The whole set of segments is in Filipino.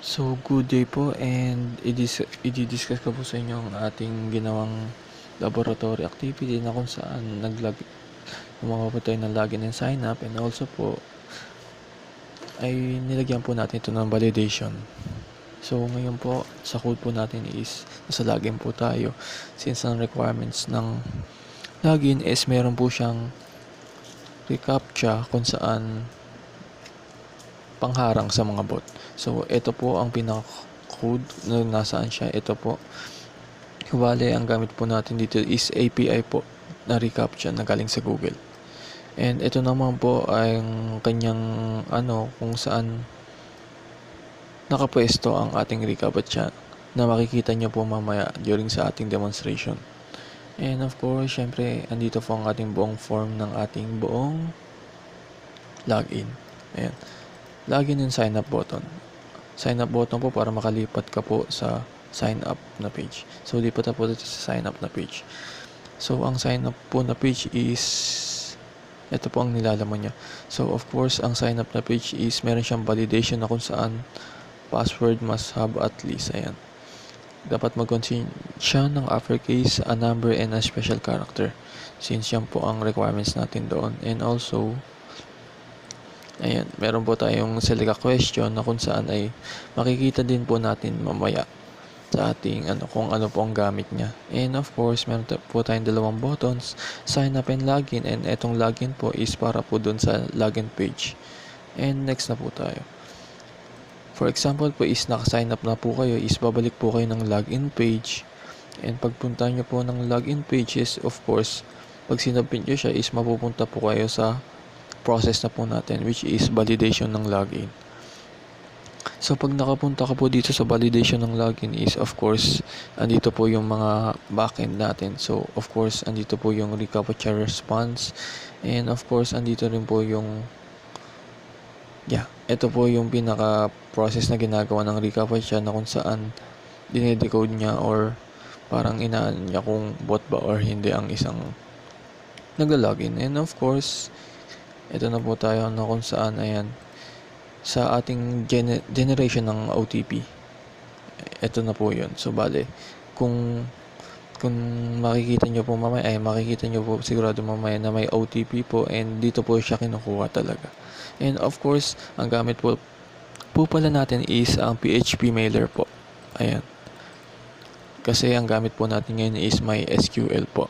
So, good day po and i-discuss ko po sa inyo ang ating ginawang laboratory activity na kung saan gumawa po tayo ng login and sign up, and also po ay nilagyan po natin ito ng validation. So, ngayon po sa code po natin is nasa login po tayo, since ang requirements ng login is meron po siyang reCAPTCHA kung saan pangharang sa mga bot. So, ito po ang pinaka-code na nasaan siya. Ito po. Bale, ang gamit po natin dito is API po na reCAPTCHA na galing sa Google. And ito naman po ay ang kanyang kung saan nakapwesto ang ating reCAPTCHA na makikita nyo po mamaya during sa ating demonstration. And of course, syempre, andito po ang ating buong form ng ating buong login. Ayan. Login and sign up button. Sign up button po para makalipat ka po sa sign up na page. So, lipat na po dito sa sign up na page. So, ang sign up po na page is ito po ang nilalaman niya. So, of course, ang sign up na page is meron siyang validation na kung saan password must have at least. Ayan. Dapat mag-contain siya ng uppercase, a number, and a special character. Since yan po ang requirements natin doon. And also, ayan, meron po tayong select a question na kung saan ay makikita din po natin mamaya sa ating kung ano po ang gamit niya. And of course, meron po tayong dalawang buttons, sign up and login. And etong login po is para po dun sa login page. And next na po tayo. For example po is naka-sign up na po kayo, is babalik po kayo ng login page. And pagpunta nyo po ng login page is of course, pag sinubmit nyo siya is mapupunta po kayo sa process na po natin, which is validation ng login. So, pag nakapunta ka po dito sa validation ng login is, of course, andito po yung mga backend natin. So, of course, andito po yung reCAPTCHA response. And, of course, andito rin po yung ito po yung pinaka-process na ginagawa ng reCAPTCHA na kung saan dinedecode niya or parang inaan niya kung bot ba or hindi ang isang nagla-login. And, of course, ito na po tayo na kung saan, ayan, sa ating generation ng OTP. Ito na po yun. So, bale, kung makikita nyo po mamaya, ay makikita nyo po sigurado mamaya na may OTP po, and dito po siya kinukuha talaga. And of course, ang gamit po pala natin is ang PHP mailer po. Ayan. Kasi ang gamit po natin ngayon is MySQL po.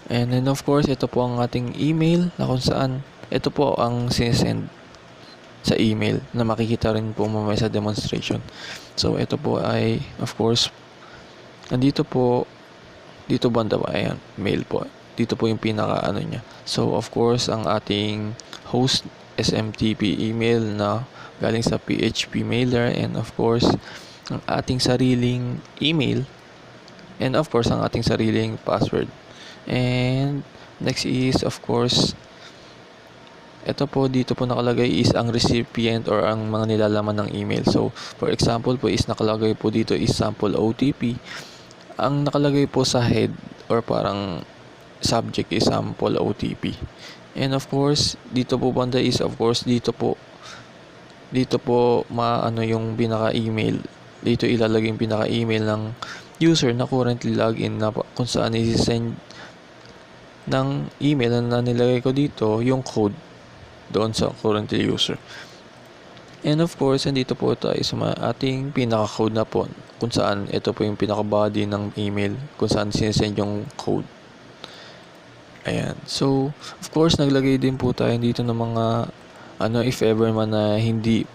And then of course, ito po ang ating email na kung saan ito po ang sinesend sa email na makikita rin po mamaya sa demonstration. So, ito po ay of course, nandito po, dito banda ba? Ayan, mail po. Dito po yung pinaka niya. So, of course, ang ating host SMTP email na galing sa PHP mailer, and of course, ang ating sariling email, and of course, ang ating sariling password. And next is of course, ito po dito po nakalagay is ang recipient or ang mga nilalaman ng email. So, for example po is nakalagay po dito is sample OTP. Ang nakalagay po sa head or parang subject is sample OTP. And of course, dito po banda is of course dito po yung pinaka-email. Dito ilalagay yung pinaka-email ng user na currently login na kung saan i-send ng email na nilagay ko dito yung code doon sa currently user. And of course, andito po tayo sa ating pinaka-code na po kung saan ito po yung pinaka-body ng email kung saan sinesend yung code. Ayan. So, of course, naglagay din po tayo dito ng mga if ever man na hindi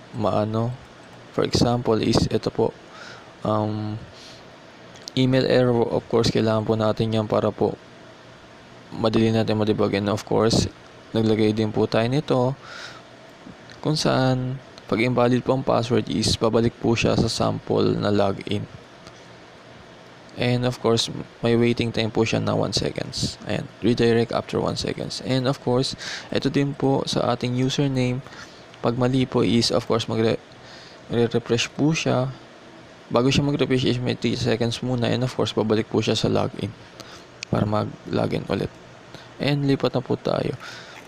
for example is ito po email error. Of course, kailangan po natin yan para po madali natin ma-debug. And of course, naglagay din po tayo nito kung saan pag invalid po ang password is babalik po siya sa sample na login. And of course, may waiting time po siya na 1 seconds. Ayan, redirect after 1 seconds. And of course, ito din po sa ating username. Pag mali po is of course magre-refresh po siya. Bago siya mag-refresh is may 3 seconds muna, and of course babalik po siya sa login para mag-login ulit. And lipat na po tayo.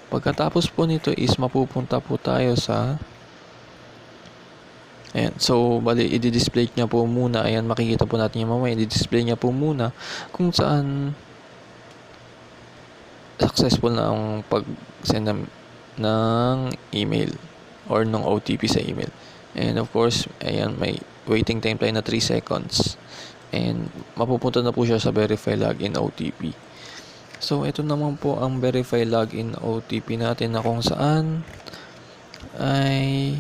Pagkatapos po nito is mapupunta po tayo sa Ayan. So, bali, i-display niya po muna. Ayan, makikita po natin yung mamaya. I-display niya po muna kung saan successful na ang pag-send ng email or ng OTP sa email. And of course, ayan, may waiting time tayo na 3 seconds. And mapupunta na po siya sa verify login OTP. So, ito naman po ang verify login OTP natin na kung saan ay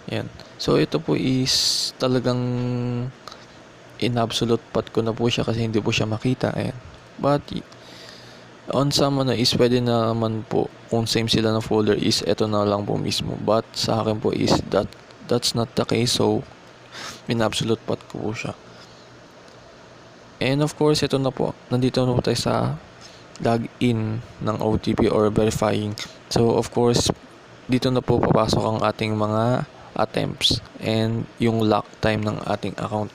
yan. So, ito po is talagang in absolute pat ko na po siya kasi hindi po siya makita. Ayan. But, on some is pwede naman po kung same sila na folder is ito na lang po mismo. But, sa akin po is that's not the case. So, in absolute pat ko po siya. And of course, ito na po. Nandito na po tayo sa login ng OTP or verifying. So, of course, dito na po papasok ang ating mga attempts and yung lock time ng ating account.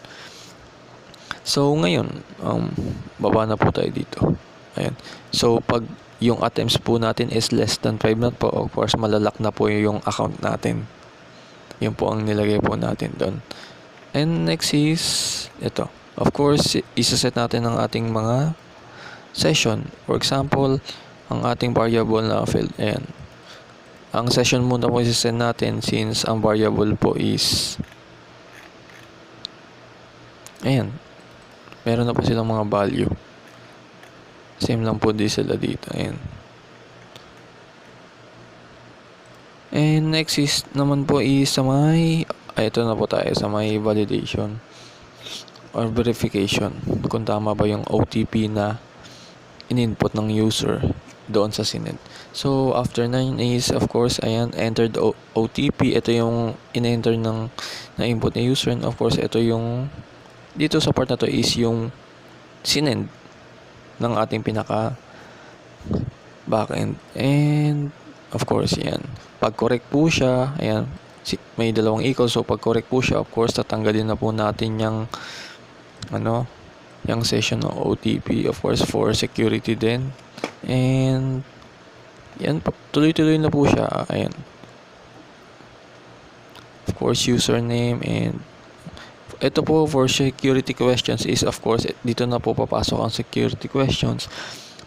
So, ngayon, baba na po tayo dito. Ayan. So, pag yung attempts po natin is less than 5 na po, of course, malalak na po yung account natin. Yun po ang nilagay po natin doon. And next is, ito. Of course, isa-set natin ang ating mga session. For example, ang ating variable na field. Ayan. Ang session muna po isa-set natin since ang variable po is ayan. Meron na po silang mga value. Same lang po din sila dito. Ayan. And next is naman po is sa may ito na po tayo sa may validation or verification kung tama ba yung OTP na in-input ng user doon sa sinend. So, after 9 is, of course, ayan, entered OTP. Ito yung in-enter ng na-input na user. And, of course, ito yung, dito sa part na to is yung sinend ng ating pinaka backend. And, of course, ayan. Pag correct po siya, ayan, may dalawang equal. So, pag correct po siya, of course, tatanggalin na po natin yung yung session ng OTP, of course, for security din. And yan, tuloy-tuloy na po siya. Ayan. Of course, username and ito po for security questions is of course dito na po papasok ang security questions.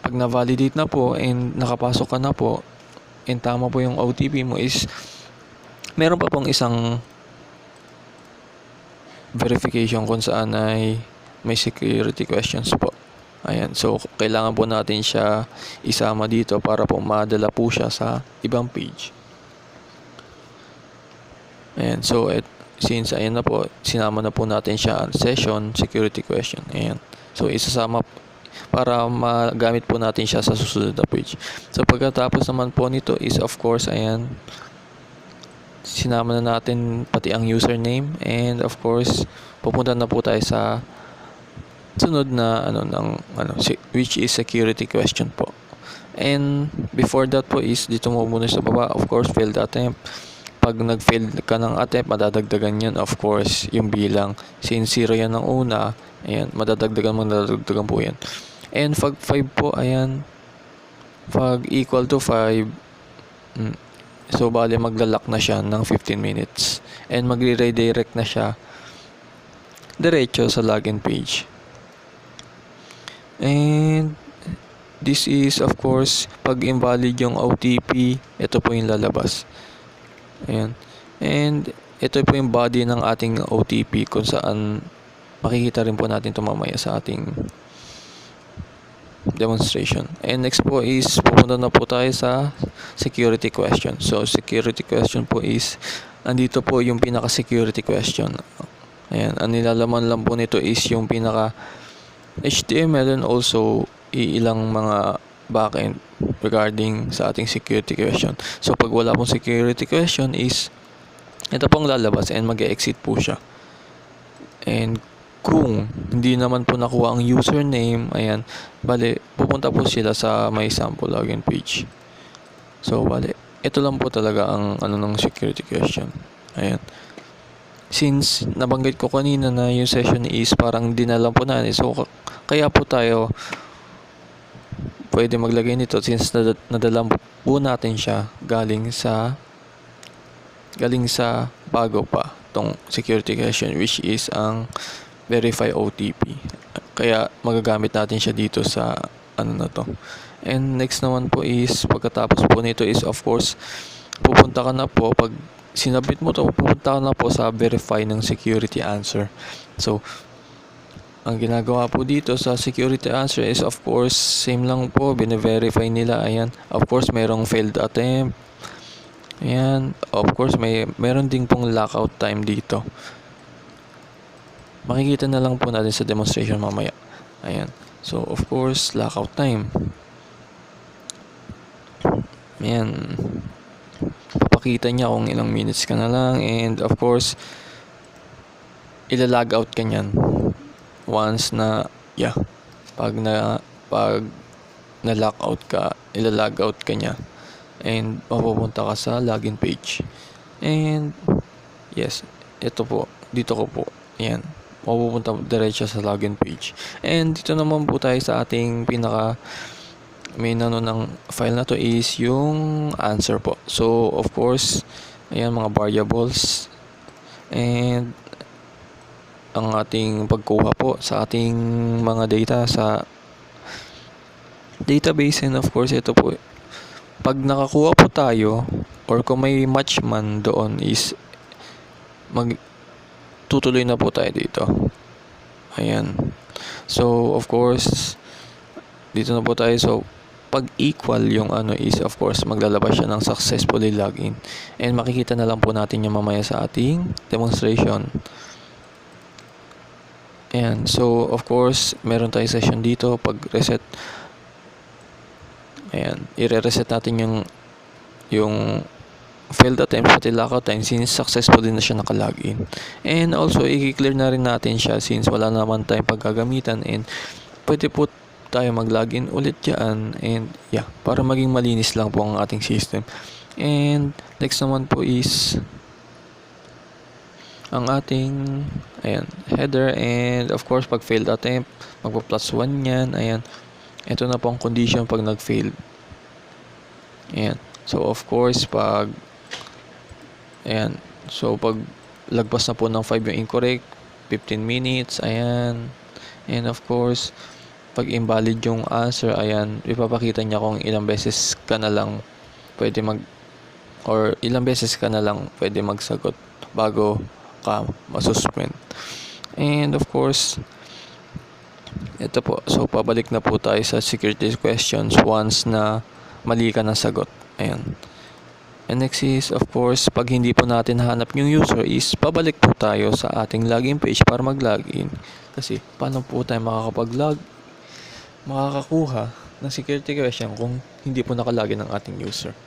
Pag na-validate na po and nakapasok ka na po and tama po yung OTP mo is meron pa pong isang verification kung saan ay may security questions po. Ayan. So, kailangan po natin siya isama dito para po madala po siya sa ibang page. Ayan. So, since ayan na po, sinama na po natin siya session, security question. Ayan. So, isasama para magamit po natin siya sa susunod na page. So, pagkatapos naman po nito is of course, ayan, sinama na natin pati ang username and of course, pupunta na po tayo sa sunod na which is security question po. And before that po is dito mo muna sa baba, of course, failed attempt. Pag nag-fail ka ng attempt, madadagdagan yan, of course, yung bilang. Since 0 yan ng una, ayan, madadagdagan po yan. And pag 5 po, ayan, pag equal to 5, so bali maglalak na siya ng 15 minutes. And magre-redirect na siya diretso sa login page. And this is of course pag invalid yung OTP, ito po yung lalabas. Ayan. And ito po yung body ng ating OTP kung saan makikita rin po natin ito mamaya sa ating demonstration. And next po is pupunta na po tayo sa security question. So security question po is andito po yung pinaka security question. Ayan, ang nilalaman lang po nito is yung pinaka HTML and also ilang mga backend regarding sa ating security question. So pag wala pong security question is ito pong lalabas and mag-exit po siya. And kung hindi naman po nakuha ang username, ayan, bale pupunta po sila sa may sample login page. So bale ito lang po talaga ang ng security question. Ayan. Since nabanggit ko kanina na yung session is parang dinalan po natin, so kaya po tayo pwede maglagay nito since nadala po natin siya galing sa galing sa bago pa tong security question, which is ang verify OTP. Kaya magagamit natin siya dito sa ano na to. And next naman po is, pagkatapos po nito is of course, pupunta ka na po, pag sinabit mo to, pupunta ka na po sa verify ng security answer. So, ang ginagawa po dito sa security answer is of course, same lang po, bine-verify nila. Ayan, of course, merong failed attempt. Ayan, of course, meron ding pong lockout time dito. Makikita na lang po natin sa demonstration mamaya. Ayan. So, of course, lockout time. Ayan. Papakita niya kung ilang minutes ka na lang. And, of course, ila-log out ka niyan. Once na, pag na-lockout ka, ila-log out ka niya. And, mapupunta ka sa login page. And, yes, ito po. Dito ko po. Ayan. Mapupunta diretso sa login page. And dito naman po tayo sa ating main ng file na to is yung answer po. So of course, ayan, mga variables and ang ating pagkuha po sa ating mga data sa database. And of course, ito po, pag nakakuha po tayo or kung may match man doon is tutuloy na po tayo dito. Ayan. So, of course, dito na po tayo. So, pag equal yung ano is, of course, maglalabas siya ng successfully login. And makikita na lang po natin yung mamaya sa ating demonstration. Ayan. So, of course, meron tayong session dito. Pag reset, ayan, i-reset natin yung failed attempt pati lockout time since successfully na siya nakalogin. And also, i-clear na rin natin siya since wala naman tayong paggagamitan and pwede po tayo mag-login ulit dyan. And para maging malinis lang po ang ating system. And next naman po is ang ating header. And of course, pag failed attempt, magpa+1 yan. Ayan. Ito na po ang condition pag nag-fail. Ayan. So, of course, pag lagpas na po ng 5 yung incorrect, 15 minutes, ayan. And of course, pag invalid yung answer, ayan, ipapakita niya kung ilang beses ka na lang pwede magsagot bago ka masuspend. And of course, ito po, so pabalik na po tayo sa security questions once na mali ka ng sagot. Ayan. And next is, of course, pag hindi po natin hanap yung user is, pabalik po tayo sa ating login page para mag-login. Kasi, paano po tayo makakakuha ng security question kung hindi po nakalagin ang ating user?